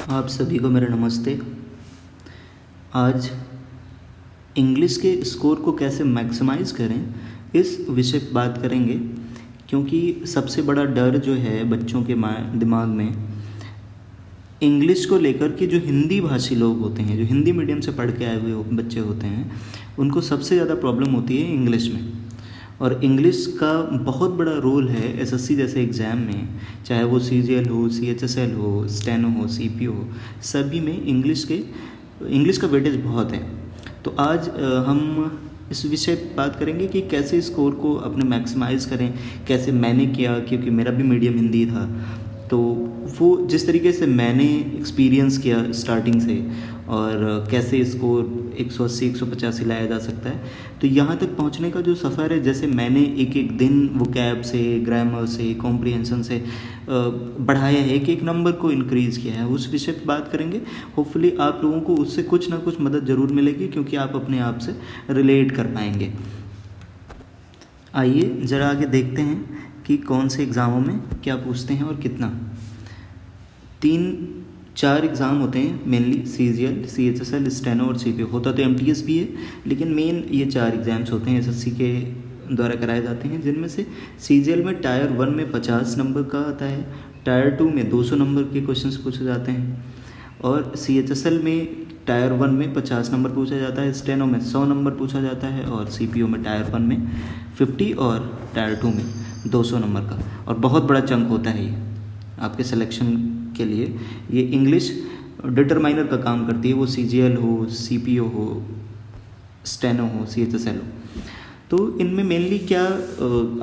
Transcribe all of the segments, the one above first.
आप सभी को मेरा नमस्ते। आज इंग्लिश के स्कोर को कैसे मैक्सिमाइज़ करें इस विषय पर बात करेंगे, क्योंकि सबसे बड़ा डर जो है बच्चों के दिमाग में इंग्लिश को लेकर के जो हिंदी भाषी लोग होते हैं, जो हिंदी मीडियम से पढ़ के आए हुए बच्चे होते हैं, उनको सबसे ज़्यादा प्रॉब्लम होती है इंग्लिश में। और इंग्लिश का बहुत बड़ा रोल है एसएससी जैसे एग्ज़ाम में, चाहे वो सीजीएल हो, सीएचएसएल हो, स्टेनो हो, सीपीओ हो, सभी में इंग्लिश का वेटेज बहुत है। तो आज हम इस विषय पर बात करेंगे कि कैसे स्कोर को अपने मैक्सिमाइज़ करें, कैसे मैंने किया, क्योंकि मेरा भी मीडियम हिंदी था। तो वो जिस तरीके से मैंने एक्सपीरियंस किया स्टार्टिंग से, और कैसे स्कोर 180 185 लाया जा सकता है, तो यहाँ तक पहुँचने का जो सफ़र है, जैसे मैंने एक एक दिन वोकैब से, ग्रामर से, कॉम्प्रिहेंशन से बढ़ाया है, एक एक नंबर को इंक्रीज़ किया है, उस विषय पर बात करेंगे। होपफुली आप लोगों को उससे कुछ ना कुछ मदद ज़रूर मिलेगी, क्योंकि आप अपने आप से रिलेट कर पाएंगे। आइए ज़रा आगे देखते हैं कि कौन से एग्ज़ामों में क्या पूछते हैं और कितना। 3-4 एग्ज़ाम होते हैं मेनली, सीजीएल, सीएचएसएल, स्टेनो और सीपीओ। होता तो एमटीएस भी है, लेकिन मेन ये 4 एग्ज़ाम्स होते हैं एसएससी के द्वारा कराए जाते हैं, जिनमें से सीजीएल में टायर 1 में 50 नंबर का आता है, टायर 2 में 200 नंबर के क्वेश्चंस पूछे जाते हैं, और सीएचएसएल में टायर 1 में 50 नंबर पूछा जाता है, स्टेनो में 100 नंबर पूछा जाता है, और सीपीओ में टायर 1 में 50 और टायर 2 में 200 नंबर का। और बहुत बड़ा चंक होता है ये आपके सिलेक्शन के लिए। ये इंग्लिश डिटरमाइनर का काम करती है, वो सीजीएल हो, सीपीओ हो, स्टेनो हो, सीएचएसएल हो। तो इनमें मेनली क्या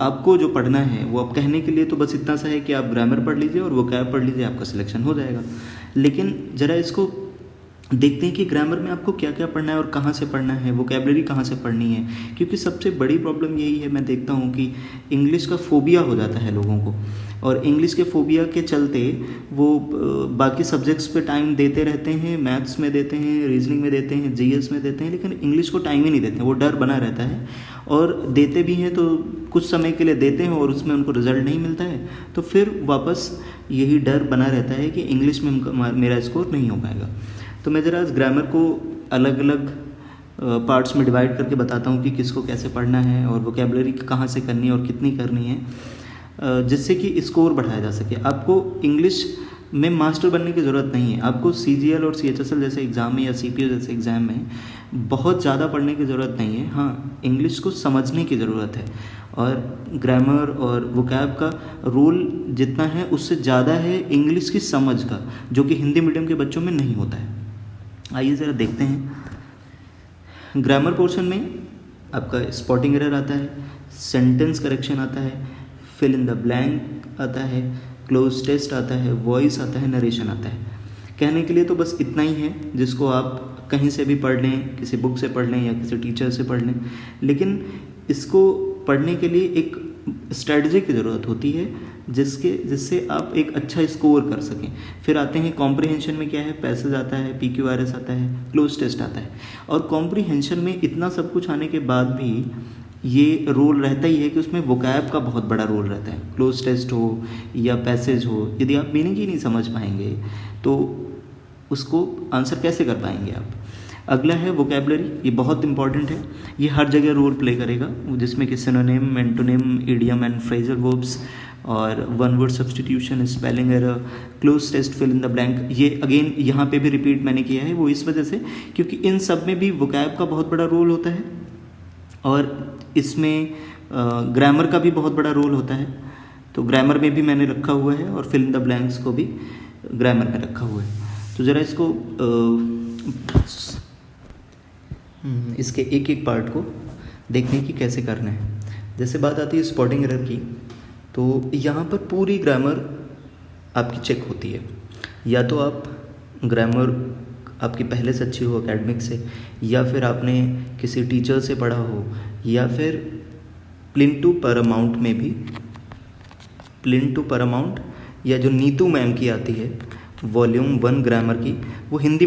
आपको जो पढ़ना है, वो आप कहने के लिए तो बस इतना सा है कि आप ग्रामर पढ़ लीजिए और वोकैब पढ़ लीजिए, आपका सिलेक्शन हो जाएगा। लेकिन ज़रा इसको देखते हैं कि ग्रामर में आपको क्या क्या पढ़ना है और कहाँ से पढ़ना है, वोकैबलरी कहाँ से पढ़नी है। क्योंकि सबसे बड़ी प्रॉब्लम यही है, मैं देखता हूँ कि इंग्लिश का फोबिया हो जाता है लोगों को, और इंग्लिश के फोबिया के चलते वो बाकी सब्जेक्ट्स पे टाइम देते रहते हैं, मैथ्स में देते हैं, रीजनिंग में देते हैं, जीएस में देते हैं, लेकिन इंग्लिश को टाइम ही नहीं देते हैं। वो डर बना रहता है, और देते भी हैं तो कुछ समय के लिए देते हैं और उसमें उनको रिजल्ट नहीं मिलता है, तो फिर वापस यही डर बना रहता है कि इंग्लिश में मेरा स्कोर नहीं हो पाएगा। तो मैं ज़रा आज ग्रामर को अलग अलग पार्ट्स में डिवाइड करके बताता हूँ कि किसको कैसे पढ़ना है, और वोकैबलरी कहाँ से करनी है और कितनी करनी है, जिससे कि स्कोर बढ़ाया जा सके। आपको इंग्लिश में मास्टर बनने की ज़रूरत नहीं है, आपको सीजीएल और सीएचएसएल जैसे एग्ज़ाम में या सीपीओ जैसे एग्ज़ाम में बहुत ज़्यादा पढ़ने की ज़रूरत नहीं है। हाँ, इंग्लिश को समझने की ज़रूरत है, और ग्रामर और वोकैब का रोल जितना है उससे ज़्यादा है इंग्लिश की समझ का, जो कि हिंदी मीडियम के बच्चों में नहीं होता है। आइए ज़रा देखते हैं। ग्रामर पोर्शन में आपका स्पॉटिंग एरर आता है, सेंटेंस करेक्शन आता है, फिल इन द ब्लैंक आता है, क्लोज टेस्ट आता है, वॉइस आता है, नरेशन आता है। कहने के लिए तो बस इतना ही है, जिसको आप कहीं से भी पढ़ लें, किसी बुक से पढ़ लें या किसी टीचर से पढ़ लें, लेकिन इसको पढ़ने के लिए एक स्ट्रेटजी की ज़रूरत होती है, जिससे आप एक अच्छा स्कोर कर सकें। फिर आते हैं कॉम्प्रिहेंशन में क्या है, पैसेज आता है, पीक्यूआरएस आता है, क्लोज टेस्ट आता है। और कॉम्प्रिहेंशन में इतना सब कुछ आने के बाद भी ये रोल रहता ही है कि उसमें वोकैब का बहुत बड़ा रोल रहता है। क्लोज टेस्ट हो या पैसेज हो, यदि आप मीनिंग ही नहीं समझ पाएंगे तो उसको आंसर कैसे कर पाएंगे आप। अगला है वोकैबलरी, ये बहुत इंपॉर्टेंट है, ये हर जगह रोल प्ले करेगा, जिसमें कि synonym, antonym, idiom and phrasal verbs, और one word substitution, spelling error, cloze test, fill in the blank. ये अगेन यहाँ पे भी रिपीट मैंने किया है, वो इस वजह से क्योंकि इन सब में भी वोकैब का बहुत बड़ा रोल होता है, और इसमें ग्रामर का भी बहुत बड़ा रोल होता है। तो ग्रामर में भी मैंने रखा हुआ है, और फिल इन द ब्लैंक्स को भी ग्रामर में रखा हुआ है। तो ज़रा इसके एक एक पार्ट को देखने की कैसे करना है। जैसे बात आती है स्पॉटिंग एरर की, तो यहाँ पर पूरी ग्रामर आपकी चेक होती है। या तो आप ग्रामर आपकी पहले से अच्छी हो एकेडमिक से, या फिर आपने किसी टीचर से पढ़ा हो, या फिर प्लिन टू पैरामाउंट में भी, प्लिन टू पैरामाउंट या जो नीतू मैम की आती है वॉल्यूम 1 ग्रामर की, वो हिंदी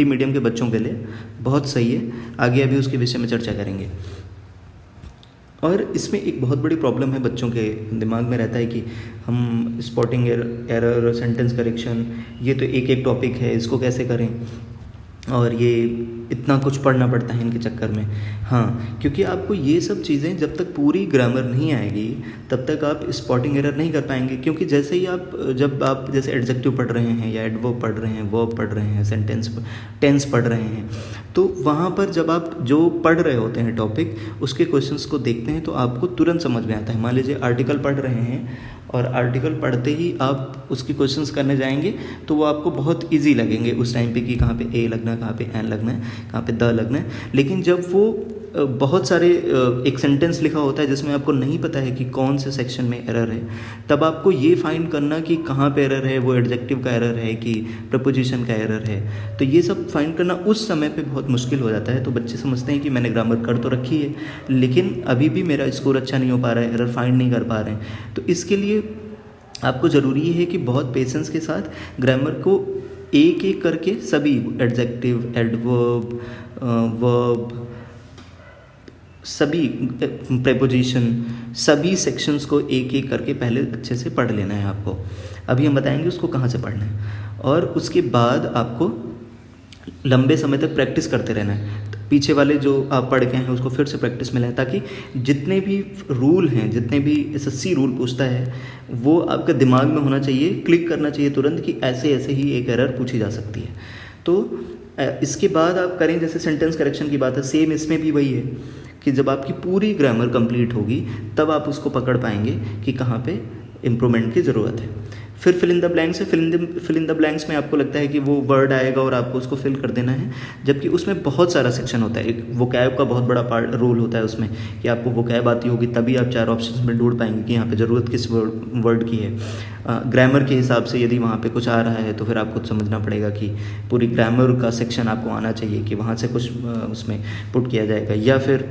मीडियम के बच्चों के लिए बहुत सही है। आगे अभी उसके विषय में चर्चा करेंगे। और इसमें एक बहुत बड़ी प्रॉब्लम है, बच्चों के दिमाग में रहता है कि हम स्पॉटिंग एरर, सेंटेंस करेक्शन, ये तो एक एक टॉपिक है, इसको कैसे करें, और ये इतना कुछ पढ़ना पड़ता है इनके चक्कर में। हाँ, क्योंकि आपको ये सब चीज़ें जब तक पूरी ग्रामर नहीं आएगी तब तक आप स्पॉटिंग एरर नहीं कर पाएंगे। क्योंकि जैसे ही जब आप जैसे एडजेक्टिव पढ़ रहे हैं या एडवर्ब पढ़ रहे हैं, वर्ब पढ़ रहे हैं, टेंस पढ़ रहे हैं, तो वहाँ पर जब आप जो पढ़ रहे होते हैं टॉपिक, उसके क्वेश्चंस को देखते हैं तो आपको तुरंत समझ में आता है। मान लीजिए आर्टिकल पढ़ रहे हैं और आर्टिकल पढ़ते ही आप उसके क्वेश्चंस करने जाएंगे तो वो आपको बहुत इजी लगेंगे उस टाइम पे कि कहाँ पे ए लगना है, कहाँ पे एन लगना है, कहाँ पे द लगना है। लेकिन जब वो बहुत सारे एक सेंटेंस लिखा होता है जिसमें आपको नहीं पता है कि कौन से सेक्शन में एरर है, तब आपको ये फाइंड करना कि कहाँ पे एरर है, वो एडजेक्टिव का एरर है कि प्रपोजिशन का एरर है, तो ये सब फाइंड करना उस समय पे बहुत मुश्किल हो जाता है। तो बच्चे समझते हैं कि मैंने ग्रामर कर तो रखी है लेकिन अभी भी मेरा स्कोर अच्छा नहीं हो पा रहा है, एरर फाइंड नहीं कर पा रहे हैं। तो इसके लिए आपको ज़रूरी है कि बहुत पेशेंस के साथ ग्रामर को एक एक करके सभी एडजेक्टिव, एडवर्ब, वर्ब, सभी प्रेपोजिशन, सभी सेक्शंस को एक एक करके पहले अच्छे से पढ़ लेना है आपको। अभी हम बताएंगे उसको कहाँ से पढ़ना है, और उसके बाद आपको लंबे समय तक प्रैक्टिस करते रहना है। पीछे वाले जो आप पढ़ गए हैं उसको फिर से प्रैक्टिस में लें, ताकि जितने भी रूल हैं, जितने भी एसएससी रूल पूछता है, वो आपके दिमाग में होना चाहिए, क्लिक करना चाहिए तुरंत कि ऐसे ऐसे ही एक एरर पूछी जा सकती है। तो इसके बाद आप करें, जैसे सेंटेंस करेक्शन की बात है, सेम इसमें भी वही है कि जब आपकी पूरी ग्रामर कंप्लीट होगी तब आप उसको पकड़ पाएंगे कि कहाँ पे इम्प्रूवमेंट की ज़रूरत है। फिर फिल इन द ब्लैंक्स है। फिल इन द ब्लैंक्स में आपको लगता है कि वो वर्ड आएगा और आपको उसको फिल कर देना है, जबकि उसमें बहुत सारा सेक्शन होता है। एक वोकैब का बहुत बड़ा रोल होता है उसमें, कि आपको वोकैब आती होगी तभी आप 4 ऑप्शन में ढूंढ पाएंगे कि यहाँ पे ज़रूरत किस वर्ड की है। ग्रामर के हिसाब से यदि वहाँ पे कुछ आ रहा है तो फिर आपको समझना पड़ेगा कि पूरी ग्रामर का सेक्शन आपको आना चाहिए कि वहाँ से कुछ उसमें पुट किया जाएगा। या फिर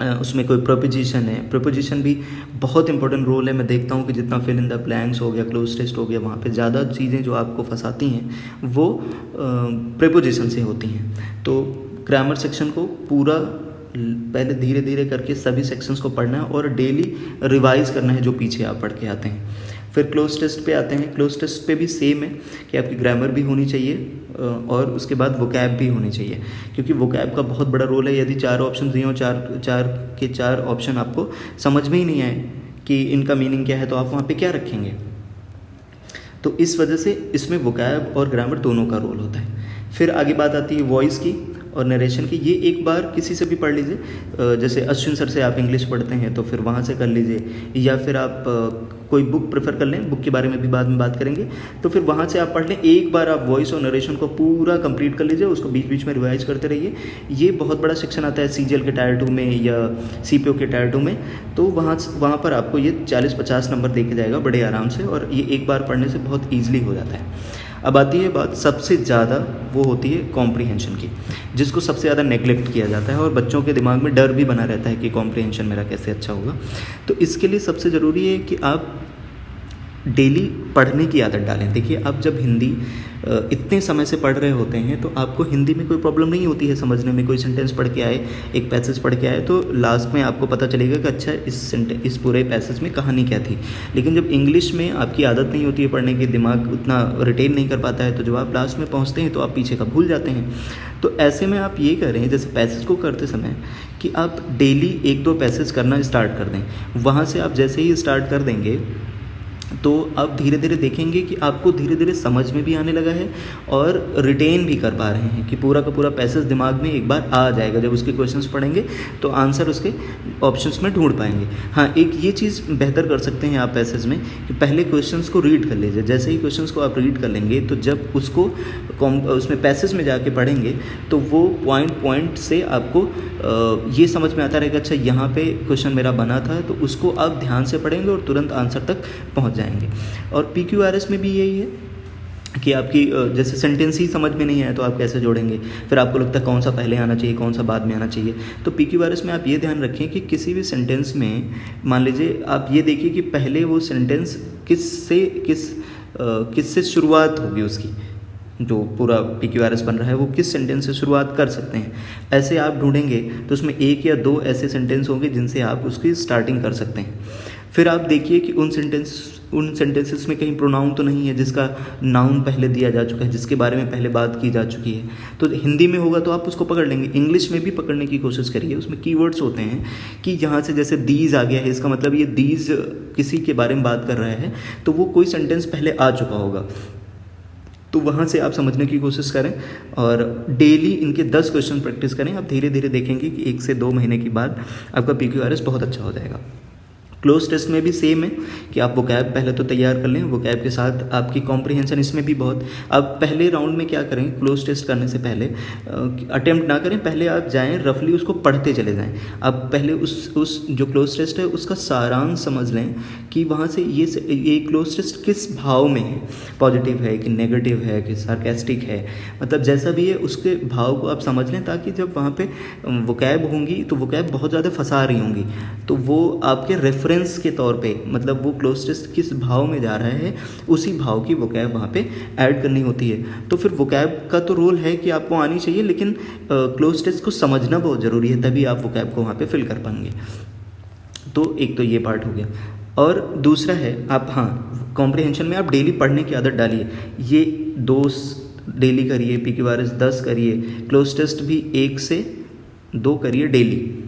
उसमें कोई प्रपोजिशन है, प्रपोजिशन भी बहुत इंपॉर्टेंट रोल है। मैं देखता हूँ कि जितना फिल इन द ब्लैंक्स हो गया, क्लोज टेस्ट हो गया, वहाँ पे ज़्यादा चीज़ें जो आपको फंसाती हैं वो प्रपोजिशन से होती हैं। तो ग्रामर सेक्शन को पूरा पहले धीरे धीरे करके सभी सेक्शंस को पढ़ना है और डेली रिवाइज करना है जो पीछे आप पढ़ के आते हैं। फिर क्लोज टेस्ट पे आते हैं। क्लोज टेस्ट पे भी सेम है कि आपकी ग्रामर भी होनी चाहिए और उसके बाद वोकैब भी होनी चाहिए, क्योंकि वोकैब का बहुत बड़ा रोल है। यदि 4 ऑप्शन दिए हों, 4 ऑप्शन आपको समझ में ही नहीं आए कि इनका मीनिंग क्या है, तो आप वहाँ पे क्या रखेंगे। तो इस वजह से इसमें वोकैब और ग्रामर दोनों का रोल होता है। फिर आगे बात आती है वॉइस की और नरेशन की। ये एक बार किसी से भी पढ़ लीजिए, जैसे अश्विन सर से आप इंग्लिश पढ़ते हैं तो फिर वहाँ से कर लीजिए, या फिर आप कोई बुक प्रेफर कर लें, बुक के बारे में भी बाद में बात करेंगे, तो फिर वहाँ से आप पढ़ लें। एक बार आप वॉइस और नरेशन को पूरा कंप्लीट कर लीजिए, उसको बीच बीच में रिवाइज करते रहिए। ये बहुत बड़ा सेक्शन आता है सीजीएल के टायर 2 में या सीपीओ के टायर 2 में, तो वहाँ पर आपको ये 40-50 नंबर दे के जाएगा बड़े आराम से, और ये एक बार पढ़ने से बहुत ईजिली हो जाता है। अब आती है बात सबसे ज़्यादा, वो होती है कॉम्प्रीहेंशन की, जिसको सबसे ज़्यादा नेगलेक्ट किया जाता है और बच्चों के दिमाग में डर भी बना रहता है कि कॉम्प्रीहेंशन मेरा कैसे अच्छा होगा। तो इसके लिए सबसे ज़रूरी है कि आप डेली पढ़ने की आदत डालें। देखिए, आप जब हिंदी इतने समय से पढ़ रहे होते हैं तो आपको हिंदी में कोई प्रॉब्लम नहीं होती है समझने में। कोई सेंटेंस पढ़ के आए, एक पैसेज पढ़ के आए, तो लास्ट में आपको पता चलेगा कि अच्छा इस पूरे पैसेज में कहानी क्या थी। लेकिन जब इंग्लिश में आपकी आदत नहीं होती है पढ़ने की, दिमाग उतना रिटेन नहीं कर पाता है, तो जब आप लास्ट में पहुँचते हैं तो आप पीछे का भूल जाते हैं। तो ऐसे में आप ये करें, जैसे पैसेज को करते समय कि आप डेली 1-2 पैसेज करना स्टार्ट कर दें। वहाँ से आप जैसे ही स्टार्ट कर देंगे तो आप धीरे धीरे देखेंगे कि आपको धीरे धीरे समझ में भी आने लगा है और रिटेन भी कर पा रहे हैं, कि पूरा का पूरा पैसेज दिमाग में एक बार आ जाएगा। जब उसके क्वेश्चंस पढ़ेंगे तो आंसर उसके ऑप्शंस में ढूंढ पाएंगे। हाँ, एक ये चीज़ बेहतर कर सकते हैं आप पैसेज में कि पहले क्वेश्चंस को रीड कर लीजिए। जैसे ही क्वेश्चंस को आप रीड कर लेंगे तो जब उसको उसमें पैसेज में जाके पढ़ेंगे तो वो पॉइंट से आपको ये समझ में आता रहेगा, अच्छा यहाँ पे क्वेश्चन मेरा बना था, तो उसको आप ध्यान से पढ़ेंगे और तुरंत आंसर तक पहुँच जाएंगे। और PQRS में भी यही है कि आपकी जैसे सेंटेंस ही समझ में नहीं आया तो आप कैसे जोड़ेंगे, फिर आपको लगता है कौन सा पहले आना चाहिए, कौन सा बाद में आना चाहिए। तो PQRS में आप ये ध्यान रखें कि किसी भी सेंटेंस में मान लीजिए आप ये देखिए कि पहले वो सेंटेंस किससे शुरुआत होगी उसकी, जो पूरा PQRS बन रहा है वो किस सेंटेंस से शुरुआत कर सकते हैं। ऐसे आप ढूंढेंगे तो उसमें एक या दो ऐसे सेंटेंस होंगे जिनसे आप उसकी स्टार्टिंग कर सकते हैं। फिर आप देखिए कि उन सेंटेंसेस में कहीं प्रोनाउन तो नहीं है जिसका नाउन पहले दिया जा चुका है, जिसके बारे में पहले बात की जा चुकी है। तो हिंदी में होगा तो आप उसको पकड़ लेंगे, इंग्लिश में भी पकड़ने की कोशिश करिए। उसमें कीवर्ड्स होते हैं कि यहाँ से जैसे दीज आ गया है, इसका मतलब ये दीज किसी के बारे में बात कर रहा है, तो वो कोई सेंटेंस पहले आ चुका होगा। तो वहाँ से आप समझने की कोशिश करें और डेली इनके 10 क्वेश्चन प्रैक्टिस करें। आप धीरे धीरे देखेंगे कि 1 से 2 महीने के बाद आपका PQRS बहुत अच्छा हो जाएगा। क्लोज टेस्ट में भी सेम है कि आप वोकैब पहले तो तैयार कर लें, वोकैब के साथ आपकी कॉम्प्रिहेंशन इसमें भी बहुत। आप पहले राउंड में क्या करें, क्लोज टेस्ट करने से पहले अटेम्प्ट ना करें, पहले आप जाएं रफली उसको पढ़ते चले जाएं। आप पहले उस जो क्लोज टेस्ट है उसका सारांश समझ लें कि वहाँ से ये क्लोज टेस्ट किस भाव में है, पॉजिटिव है कि नेगेटिव है कि सार्केस्टिक है, मतलब जैसा भी है उसके भाव को आप समझ लें, ताकि जब वहाँ पे वोकैब होंगी तो वोकैब बहुत ज़्यादा फंसा रही होंगी तो वो आपके रेफरेंस के तौर पे, मतलब वो क्लोज टेस्ट किस भाव में जा रहा है उसी भाव की वोकैब वहाँ पे ऐड करनी होती है। तो फिर वोकैब का तो रोल है कि आपको आनी चाहिए, लेकिन क्लोज टेस्ट को समझना बहुत ज़रूरी है, तभी आप वोकैब को वहाँ पे फिल कर पाएंगे। तो एक तो ये पार्ट हो गया। और दूसरा है आप कॉम्प्रिहेंशन में आप डेली पढ़ने की आदत डालिए। ये 2 डेली करिए, PQRS 10 करिए, क्लोज टेस्ट भी 1 से 2 करिए डेली।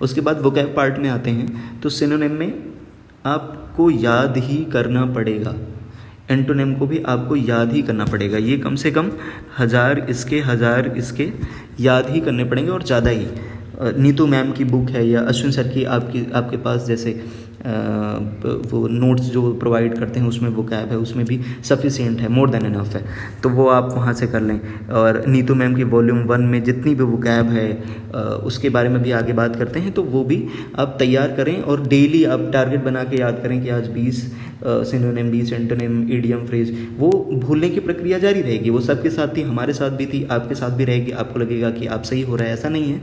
उसके बाद वोकैब पार्ट में आते हैं तो सिनोनिम में आपको याद ही करना पड़ेगा, एंटोनिम को भी आपको याद ही करना पड़ेगा। ये कम से कम 1000 इसके याद ही करने पड़ेंगे और ज़्यादा ही। नीतू मैम की बुक है या अश्विन सर की आपके पास जैसे वो नोट्स जो प्रोवाइड करते हैं उसमें वोकैब है, उसमें भी सफिशिएंट है, मोर देन इनफ है, तो वो आप वहाँ से कर लें। और नीतू मैम की वॉल्यूम 1 में जितनी भी वोकैब है उसके बारे में भी आगे बात करते हैं, तो वो भी आप तैयार करें और डेली आप टारगेट बना के याद करें कि आज 20 सिनोनिम, 20 एंटोनिम, इडियम, फ्रेज। वो भूलने की प्रक्रिया जारी रहेगी, वो सबके साथ थी, हमारे साथ भी थी, आपके साथ भी रहेगी। आपको लगेगा कि आप सही हो रहा है, ऐसा नहीं है,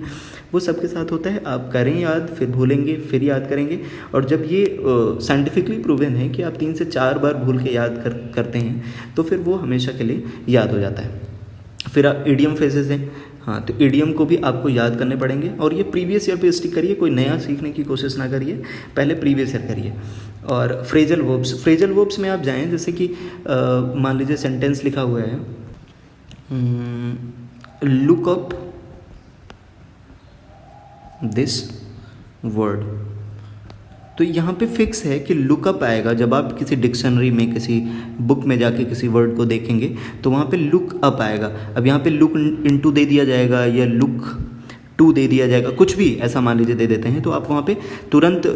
वो सबके साथ होता है। आप करें याद, फिर भूलेंगे, फिर याद करेंगे। और जब ये साइंटिफिकली प्रूवन है कि आप 3 से 4 बार भूल के याद करते हैं तो फिर वो हमेशा के लिए याद हो जाता है। फिर आप इडियम फ्रेजेस हैं, तो इडियम को भी आपको याद करने पड़ेंगे और ये प्रीवियस ईयर पे स्टिक करिए, कोई नया सीखने की कोशिश ना करिए, पहले प्रीवियस ईयर करिए। और फ्रेजल वर्ब्स में आप जाएं, जैसे कि मान लीजिए सेंटेंस लिखा हुआ है लुक अप दिस वर्ड, तो यहाँ पे फिक्स है कि लुकअप आएगा। जब आप किसी डिक्शनरी में, किसी बुक में जाके किसी वर्ड को देखेंगे तो वहाँ पे लुक अप आएगा। अब यहाँ पे लुक इनटू दे दिया जाएगा या लुक टू दे दिया जाएगा, कुछ भी ऐसा मान लीजिए दे देते हैं, तो आप वहाँ पे तुरंत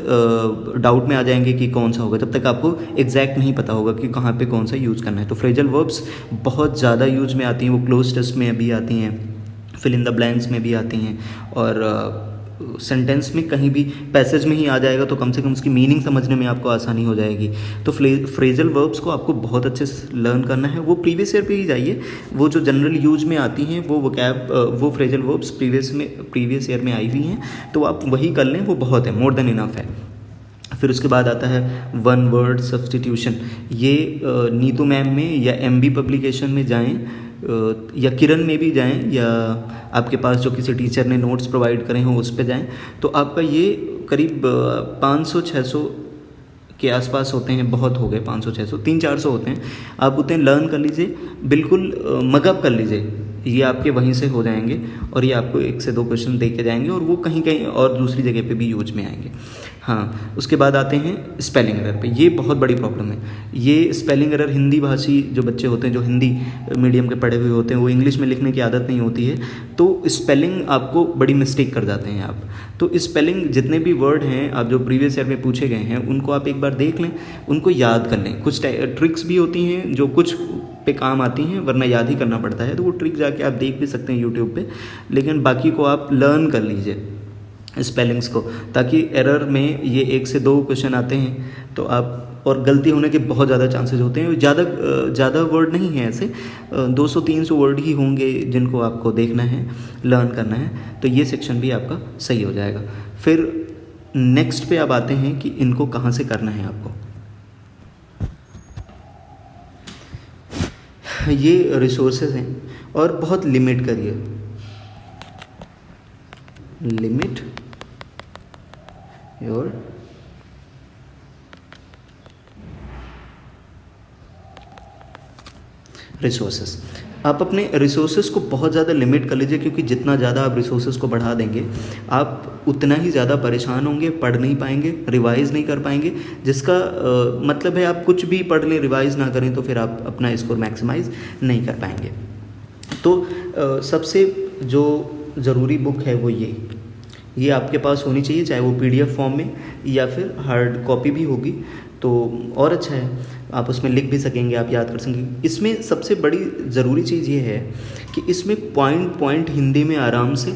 डाउट में आ जाएंगे कि कौन सा होगा, जब तक आपको एग्जैक्ट नहीं पता होगा कि कहाँ पे कौन सा यूज़ करना है। तो फ्रेजल वर्ब्स बहुत ज़्यादा यूज में आती हैं, वो क्लोज टेस्ट में भी आती हैं, फिल इन द ब्लैंक्स में भी आती हैं, और सेंटेंस में कहीं भी पैसेज में ही आ जाएगा तो कम से कम उसकी मीनिंग समझने में आपको आसानी हो जाएगी। तो फ्रेजल वर्ब्स को आपको बहुत अच्छे से लर्न करना है। वो प्रीवियस ईयर पे ही जाइए, वो जो जनरल यूज में आती हैं वो फ्रेजल वर्ब्स प्रीवियस ईयर में आई हुई हैं, तो आप वही कर लें, वो बहुत है, मोर देन इनफ है। फिर उसके बाद आता है 1 वर्ड सब्स्टिट्यूशन। ये नीतू मैम में या MB पब्लिकेशन में जाएं या किरण में भी जाएं, या आपके पास जो किसी टीचर ने नोट्स प्रोवाइड करे हों उस पे जाएं, तो आपका ये करीब 500-600 के आसपास होते हैं। बहुत हो गए 500-600, 300-400 होते हैं। आप उतने लर्न कर लीजिए, बिल्कुल मगअप कर लीजिए, ये आपके वहीं से हो जाएंगे और ये आपको 1 से 2 क्वेश्चन दे के जाएंगे और वो कहीं कहीं और दूसरी जगह पे भी यूज में आएंगे। उसके बाद आते हैं स्पेलिंग एरर पे। ये बहुत बड़ी प्रॉब्लम है। ये स्पेलिंग एरर हिंदी भाषी जो बच्चे होते हैं, जो हिंदी मीडियम के पढ़े हुए होते हैं, वो इंग्लिश में लिखने की आदत नहीं होती है, तो स्पेलिंग आपको बड़ी मिस्टेक कर जाते हैं आप। तो स्पेलिंग जितने भी वर्ड हैं आप जो प्रीवियस ईयर में पूछे गए हैं उनको आप एक बार देख लें, उनको याद कर लें। कुछ ट्रिक्स भी होती हैं जो कुछ पे काम आती हैं, वरना याद ही करना पड़ता है, तो वो ट्रिक जाके आप देख भी सकते हैं यूट्यूब पे, लेकिन बाकी को आप लर्न कर लीजिए स्पेलिंग्स को, ताकि एरर में ये 1 से 2 क्वेश्चन आते हैं तो आप, और गलती होने के बहुत ज़्यादा चांसेस होते हैं। ज़्यादा वर्ड नहीं है ऐसे, 200-300 वर्ड ही होंगे जिनको आपको देखना है, लर्न करना है, तो ये सेक्शन भी आपका सही हो जाएगा। फिर नेक्स्ट पे अब आते हैं कि इनको कहाँ से करना है आपको। ये रिसोर्सेज हैं और बहुत लिमिट करिए, लिमिट योर रिसोर्सेज। आप अपने रिसोर्सेज को बहुत ज़्यादा लिमिट कर लीजिए, क्योंकि जितना ज़्यादा आप रिसोर्सेज को बढ़ा देंगे आप उतना ही ज़्यादा परेशान होंगे, पढ़ नहीं पाएंगे, रिवाइज़ नहीं कर पाएंगे, जिसका मतलब है आप कुछ भी पढ़ लें, रिवाइज़ ना करें तो फिर आप अपना स्कोर मैक्सिमाइज़ नहीं कर पाएंगे। तो सबसे जो ज़रूरी बुक है वो ये आपके पास होनी चाहिए, चाहे वो PDF फॉर्म में या फिर हार्ड कॉपी भी होगी तो और अच्छा है, आप उसमें लिख भी सकेंगे, आप याद कर सकेंगे। इसमें सबसे बड़ी ज़रूरी चीज़ ये है कि इसमें पॉइंट पॉइंट हिंदी में आराम से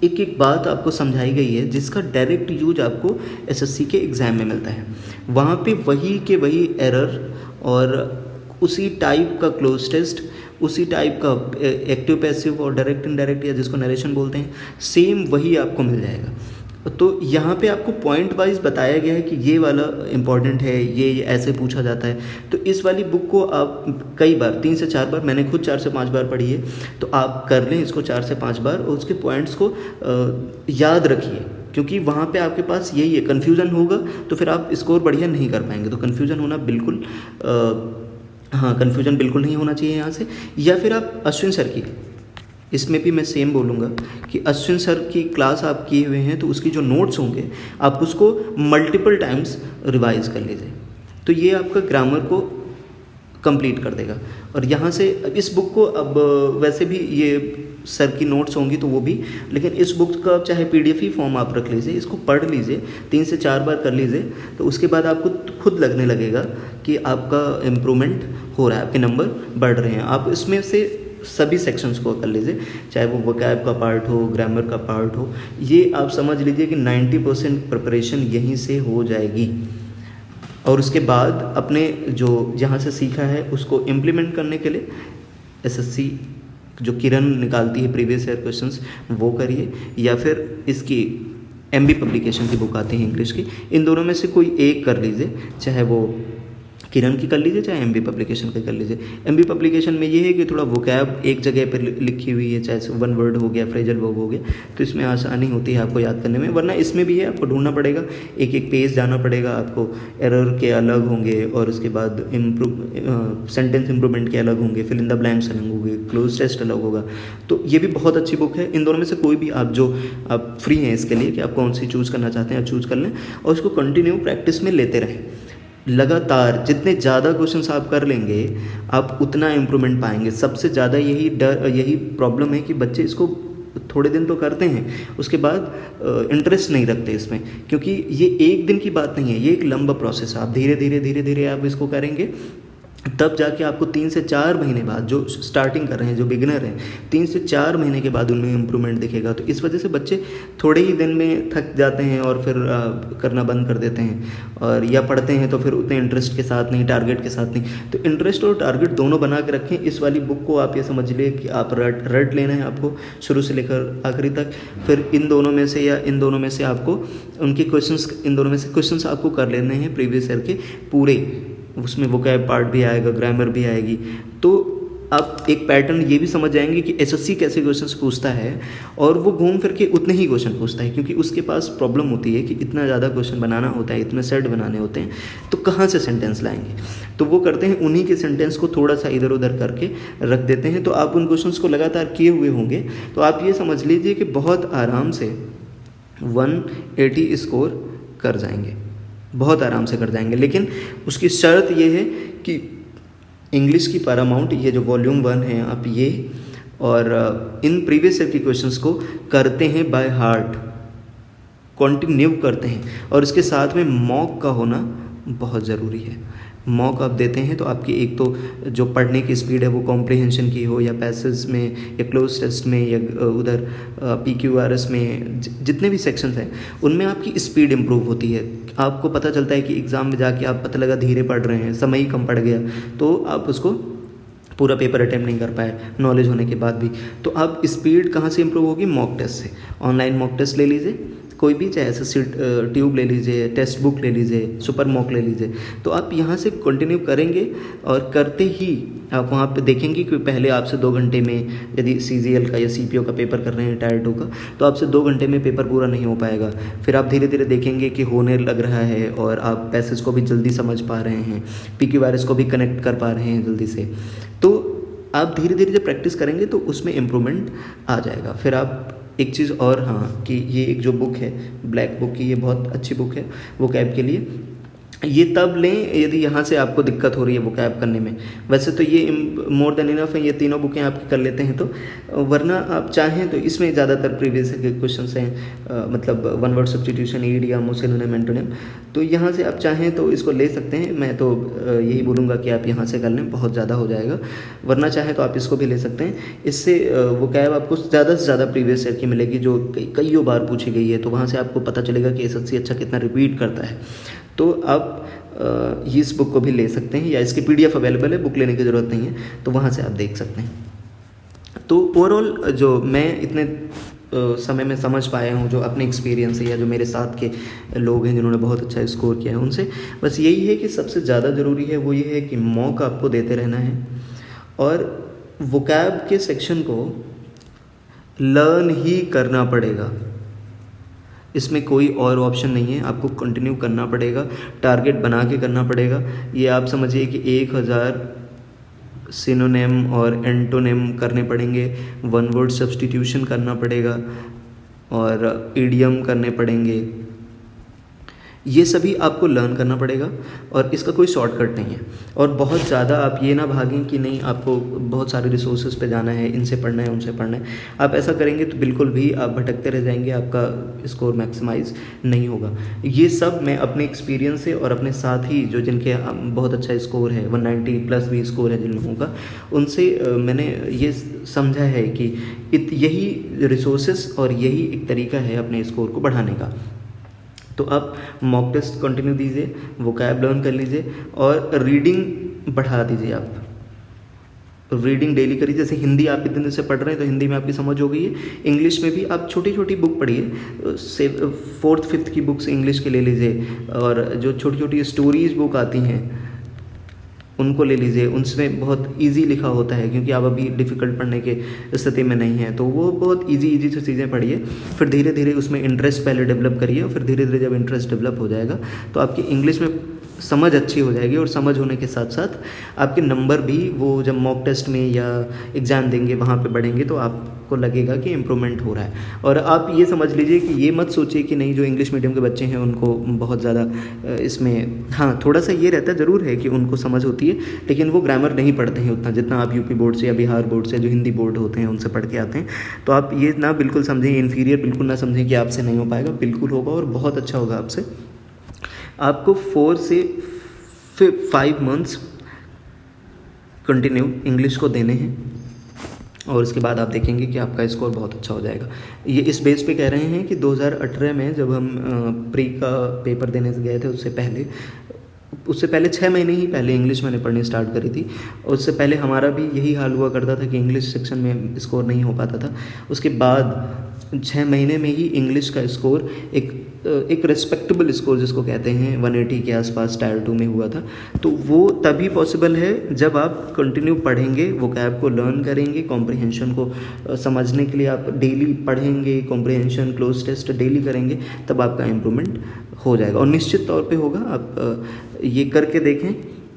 एक एक बात आपको समझाई गई है, जिसका डायरेक्ट यूज आपको SSC के एग्ज़ाम में मिलता है। वहाँ पे वही के वही एरर और उसी टाइप का क्लोज टेस्ट, उसी टाइप का एक्टिव पैसिव और डायरेक्ट इनडायरेक्ट या जिसको नरेशन बोलते हैं, सेम वही आपको मिल जाएगा। तो यहाँ पे आपको पॉइंट वाइज बताया गया है कि ये वाला इम्पॉर्टेंट है, ये ऐसे पूछा जाता है। तो इस वाली बुक को आप कई बार 3 से 4 बार, मैंने खुद 4 से 5 बार पढ़ी है, तो आप कर लें इसको 4 से 5 बार और उसके पॉइंट्स को याद रखिए, क्योंकि वहाँ पे आपके पास यही है, कन्फ्यूज़न होगा तो फिर आप स्कोर बढ़िया नहीं कर पाएंगे। तो कन्फ्यूज़न होना बिल्कुल कन्फ्यूजन बिल्कुल नहीं होना चाहिए यहाँ से। या फिर आप अश्विन सर की, इसमें भी मैं सेम बोलूँगा कि अश्विन सर की क्लास आप किए हुए हैं तो उसकी जो नोट्स होंगे आप उसको मल्टीपल टाइम्स रिवाइज कर लीजिए, तो ये आपका ग्रामर को कंप्लीट कर देगा। और यहाँ से इस बुक को अब वैसे भी ये सर की नोट्स होंगी तो वो भी, लेकिन इस बुक का चाहे PDF ही फॉर्म आप रख लीजिए, इसको पढ़ लीजिए, 3 से 4 बार कर लीजिए, तो उसके बाद आपको खुद लगने लगेगा कि आपका इम्प्रूवमेंट हो रहा है, आपके नंबर बढ़ रहे हैं। आप इसमें से सभी सेक्शंस को कर लीजिए, चाहे वो वोकैब का पार्ट हो, ग्रामर का पार्ट हो, ये आप समझ लीजिए कि 90% प्रिपरेशन यहीं से हो जाएगी। और उसके बाद अपने जो जहाँ से सीखा है उसको इम्प्लीमेंट करने के लिए SSC जो किरण निकालती है प्रीवियस ईयर क्वेश्चंस वो करिए, या फिर इसकी MB पब्लिकेशन की बुक आती है इंग्लिश की, इन दोनों में से कोई एक कर लीजिए, चाहे वो किरण की कर लीजिए चाहे MB पब्लिकेशन की कर लीजिए। MB पब्लिकेशन में ये है कि थोड़ा वोकैब एक जगह पर लिखी हुई है, चाहे वन वर्ड हो गया, फ्रेजल वर्ब हो गया, तो इसमें आसानी होती है आपको याद करने में। वरना इसमें भी है, आपको ढूंढना पड़ेगा, एक एक पेज जाना पड़ेगा आपको, एरर के अलग होंगे और उसके बाद सेंटेंस इंप्रूवमेंट के अलग होंगे, फिल इन द ब्लैंक्स अलग होंगे, क्लोज टेस्ट अलग होगा। तो ये भी बहुत अच्छी बुक है। इन दोनों में से कोई भी आप फ्री हैं इसके लिए कि आप कौन सी चूज़ करना चाहते हैं, आप चूज़ कर लें और उसको कंटिन्यू प्रैक्टिस में लेते रहें लगातार। जितने ज़्यादा क्वेश्चंस आप कर लेंगे आप उतना इम्प्रूवमेंट पाएंगे। सबसे ज़्यादा यही प्रॉब्लम है कि बच्चे इसको थोड़े दिन तो करते हैं, उसके बाद इंटरेस्ट नहीं रखते इसमें, क्योंकि ये एक दिन की बात नहीं है, ये एक लंबा प्रोसेस है। आप धीरे धीरे आप इसको करेंगे, तब जाके आपको 3 से 4 महीने बाद, जो स्टार्टिंग कर रहे हैं, जो बिगिनर हैं, 3 से 4 महीने के बाद उनमें इम्प्रूवमेंट दिखेगा। तो इस वजह से बच्चे थोड़े ही दिन में थक जाते हैं और फिर करना बंद कर देते हैं, और या पढ़ते हैं तो फिर उतने इंटरेस्ट के साथ नहीं, टारगेट के साथ नहीं। तो इंटरेस्ट और टारगेट दोनों बना के रखें। इस वाली बुक को आप ये समझ लिए कि आप रट लेना है आपको शुरू से लेकर आखिरी तक। फिर इन दोनों में से या इन दोनों में से आपको उनके क्वेश्चंस, इन दोनों में से क्वेश्चंस आपको कर लेने हैं प्रीवियस ईयर के पूरे। उसमें वोकैब पार्ट भी आएगा, ग्रामर भी आएगी। तो आप एक पैटर्न ये भी समझ जाएंगे कि SSC कैसे क्वेश्चंस पूछता है, और वो घूम फिर के उतने ही क्वेश्चन पूछता है, क्योंकि उसके पास प्रॉब्लम होती है कि इतना ज़्यादा क्वेश्चन बनाना होता है, इतने सेट बनाने होते हैं, तो कहाँ से सेंटेंस लाएंगे। तो वो करते हैं उन्हीं के सेंटेंस को थोड़ा सा इधर उधर करके रख देते हैं। तो आप उन क्वेश्चंस को लगातार किए हुए होंगे तो आप ये समझ लीजिए कि बहुत आराम से 180 स्कोर कर जाएंगे, बहुत आराम से कर जाएंगे। लेकिन उसकी शर्त ये है कि इंग्लिश की पैरामाउंट, ये जो वॉल्यूम 1 है, आप ये और इन प्रीवियस ईयर के क्वेश्चंस को करते हैं बाय हार्ट, कंटिन्यू करते हैं, और इसके साथ में मॉक का होना बहुत ज़रूरी है। मॉक आप देते हैं तो आपकी एक तो जो पढ़ने की स्पीड है वो कॉम्प्रिहेंशन की हो, या पैसेज में, या क्लोज टेस्ट में, या उधर PQRS में, जितने भी सेक्शंस हैं उनमें आपकी स्पीड इम्प्रूव होती है। आपको पता चलता है कि एग्ज़ाम में जाके आप पता लगा धीरे पढ़ रहे हैं, समय ही कम पड़ गया, तो आप उसको पूरा पेपर अटेम्प्ट नहीं कर पाए नॉलेज होने के बाद भी। तो आप स्पीड कहाँ से इम्प्रूव होगी? मॉक टेस्ट से। ऑनलाइन मॉक टेस्ट ले लीजिए, कोई भी, चाहे एसएससी ट्यूब ले लीजिए, टेक्स्ट बुक ले लीजिए, सुपर मॉक ले लीजिए, तो आप यहाँ से कंटिन्यू करेंगे और करते ही आप वहाँ पे देखेंगे कि पहले आपसे 2 घंटे में, यदि सीजीएल का या सीपीओ का पेपर कर रहे हैं टायर 2 का, तो आपसे 2 घंटे में पेपर पूरा नहीं हो पाएगा। फिर आप धीरे धीरे देखेंगे कि होने लग रहा है और आप पैसेज को भी जल्दी समझ पा रहे हैं, PQRS को भी कनेक्ट कर पा रहे हैं जल्दी से। तो आप धीरे धीरे जब प्रैक्टिस करेंगे तो उसमें इम्प्रूवमेंट आ जाएगा। फिर आप एक चीज़ और, हाँ, कि ये एक जो बुक है ब्लैक बुक की, ये बहुत अच्छी बुक है वोकैब के लिए। ये तब लें यदि यहाँ से आपको दिक्कत हो रही है वोकैब करने में। वैसे तो ये मोर देन इनफ है, ये तीनों बुकें आपकी कर लेते हैं तो, वरना आप चाहें तो इसमें ज़्यादातर प्रीवियस के क्वेश्चन हैं, मतलब one word substitution, idiom, synonym, antonym, तो यहाँ से आप चाहें तो इसको ले सकते हैं। मैं तो यही बोलूँगा कि आप यहाँ से कर लें, बहुत ज़्यादा हो जाएगा। वरना चाहें तो आप इसको भी ले सकते हैं। इससे वोकैब आपको ज़्यादा से ज़्यादा प्रीवियस ईयर की मिलेगी जो कईयों बार पूछी गई है, तो वहाँ से आपको पता चलेगा कि एसएससी अच्छा कितना रिपीट करता है। तो आप इस बुक को भी ले सकते हैं, या इसकी PDF अवेलेबल है, बुक लेने की ज़रूरत नहीं है, तो वहाँ से आप देख सकते हैं। तो ओवरऑल जो मैं इतने समय में समझ पाया हूँ, जो अपने एक्सपीरियंस है या जो मेरे साथ के लोग हैं जिन्होंने बहुत अच्छा स्कोर किया है, उनसे बस यही है कि सबसे ज़्यादा ज़रूरी है वो ये है कि मॉक आपको देते रहना है और वोकैब के सेक्शन को लर्न ही करना पड़ेगा। इसमें कोई और ऑप्शन नहीं है, आपको कंटिन्यू करना पड़ेगा, टारगेट बना के करना पड़ेगा। ये आप समझिए कि 1000 सिनोनिम और एंटोनिम करने पड़ेंगे, वन वर्ड सब्स्टिट्यूशन करना पड़ेगा और इडियम करने पड़ेंगे। ये सभी आपको लर्न करना पड़ेगा और इसका कोई शॉर्टकट नहीं है। और बहुत ज़्यादा आप ये ना भागें कि नहीं आपको बहुत सारे रिसोर्सेज पे जाना है, इनसे पढ़ना है, उनसे पढ़ना है। आप ऐसा करेंगे तो बिल्कुल भी आप भटकते रह जाएंगे, आपका स्कोर मैक्सिमाइज नहीं होगा। ये सब मैं अपने एक्सपीरियंस से और अपने साथ ही जो जिनके बहुत अच्छा स्कोर है, 190 प्लस भी स्कोर है जिन लोगों का, उनसे मैंने ये समझा है कि यही रिसोर्सेज और यही एक तरीका है अपने स्कोर को बढ़ाने का। तो आप मॉक टेस्ट कंटिन्यू दीजिए, वोकैब लर्न कर लीजिए और रीडिंग बढ़ा दीजिए। आप रीडिंग डेली करिए। जैसे हिंदी आप इतने दिन से पढ़ रहे हैं तो हिंदी में आपकी समझ हो गई है, इंग्लिश में भी आप छोटी छोटी बुक पढ़िए, 4th 5th की बुक्स इंग्लिश के ले लीजिए और जो छोटी छोटी स्टोरीज बुक आती हैं उनको ले लीजिए। उनमें बहुत इजी लिखा होता है क्योंकि आप अभी डिफ़िकल्ट पढ़ने के स्थिति में नहीं हैं, तो वो बहुत इजी से चीज़ें पढ़िए। फिर धीरे धीरे उसमें इंटरेस्ट पहले डेवलप करिए और फिर धीरे धीरे जब इंटरेस्ट डेवलप हो जाएगा तो आपकी इंग्लिश में समझ अच्छी हो जाएगी और समझ होने के साथ साथ आपके नंबर भी वो जब मॉक टेस्ट में या एग्ज़ाम देंगे वहाँ पे बढ़ेंगे तो आपको लगेगा कि इम्प्रूवमेंट हो रहा है। और आप ये समझ लीजिए कि ये मत सोचिए कि नहीं जो इंग्लिश मीडियम के बच्चे हैं उनको बहुत ज़्यादा इसमें, हाँ थोड़ा सा ये रहता ज़रूर है कि उनको समझ होती है, लेकिन वो ग्रामर नहीं पढ़ते हैं उतना जितना आप यूपी बोर्ड से या बिहार बोर्ड से, जो हिंदी बोर्ड होते हैं उनसे पढ़ के आते हैं। तो आप ये ना बिल्कुल समझें इन्फीरियर, बिल्कुल ना समझें कि आपसे नहीं हो पाएगा, बिल्कुल होगा और बहुत अच्छा होगा आपसे। आपको 4 से 5 मंथ्स कंटिन्यू इंग्लिश को देने हैं और उसके बाद आप देखेंगे कि आपका स्कोर बहुत अच्छा हो जाएगा। ये इस बेस पे कह रहे हैं कि 2018 में जब हम प्री का पेपर देने गए थे उससे पहले 6 महीने ही पहले इंग्लिश मैंने पढ़नी स्टार्ट करी थी। उससे पहले हमारा भी यही हाल हुआ करता था कि इंग्लिश सेक्शन में स्कोर नहीं हो पाता था। उसके बाद 6 महीने में ही इंग्लिश का स्कोर एक रिस्पेक्टेबल स्कोर जिसको कहते हैं 180 के आसपास टायर 2 में हुआ था। तो वो तभी पॉसिबल है जब आप कंटिन्यू पढ़ेंगे, वोकैब को लर्न करेंगे, कॉम्प्रिहेंशन को समझने के लिए आप डेली पढ़ेंगे, कॉम्प्रिहेंशन क्लोज टेस्ट डेली करेंगे, तब आपका इम्प्रूवमेंट हो जाएगा और निश्चित तौर पे होगा। आप ये करके देखें।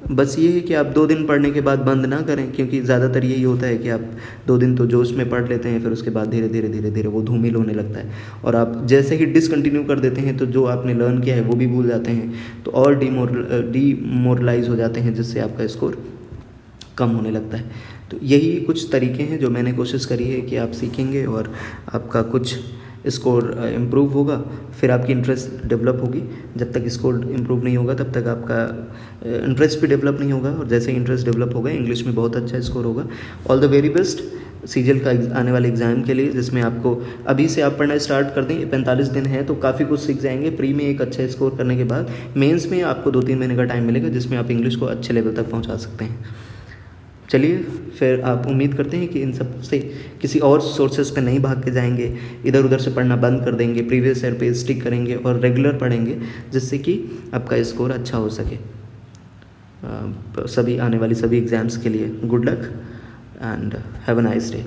बस ये है कि आप 2 दिन पढ़ने के बाद बंद ना करें, क्योंकि ज़्यादातर यही होता है कि आप 2 दिन तो जोश में पढ़ लेते हैं, फिर उसके बाद धीरे धीरे वो धूमिल होने लगता है और आप जैसे ही डिसकंटिन्यू कर देते हैं तो जो आपने लर्न किया है वो भी भूल जाते हैं, तो और डीमोरलाइज हो जाते हैं, जिससे आपका स्कोर कम होने लगता है। तो यही कुछ तरीके हैं जो मैंने कोशिश करी है कि आप सीखेंगे और आपका कुछ स्कोर इम्प्रूव होगा, फिर आपकी इंटरेस्ट डेवलप होगी। जब तक स्कोर इम्प्रूव नहीं होगा तब तक आपका इंटरेस्ट भी डेवलप नहीं होगा और जैसे इंटरेस्ट डेवलप होगा इंग्लिश में बहुत अच्छा स्कोर होगा। All the very best CGL का आने वाले एग्ज़ाम के लिए, जिसमें आपको अभी से आप पढ़ना स्टार्ट कर दें। 45 दिन है तो काफ़ी कुछ सीख जाएंगे। प्री में एक अच्छा स्कोर करने के बाद मेंस में आपको 2-3 महीने का टाइम मिलेगा जिसमें आप इंग्लिश को अच्छे लेवल तक पहुँचा सकते हैं। चलिए फिर आप उम्मीद करते हैं कि इन सब से किसी और सोर्सेज पे नहीं भाग के जाएंगे, इधर उधर से पढ़ना बंद कर देंगे, प्रीवियस ईयर पे स्टिक करेंगे और रेगुलर पढ़ेंगे, जिससे कि आपका स्कोर अच्छा हो सके। सभी आने वाली सभी एग्ज़ाम्स के लिए good luck and have a nice day.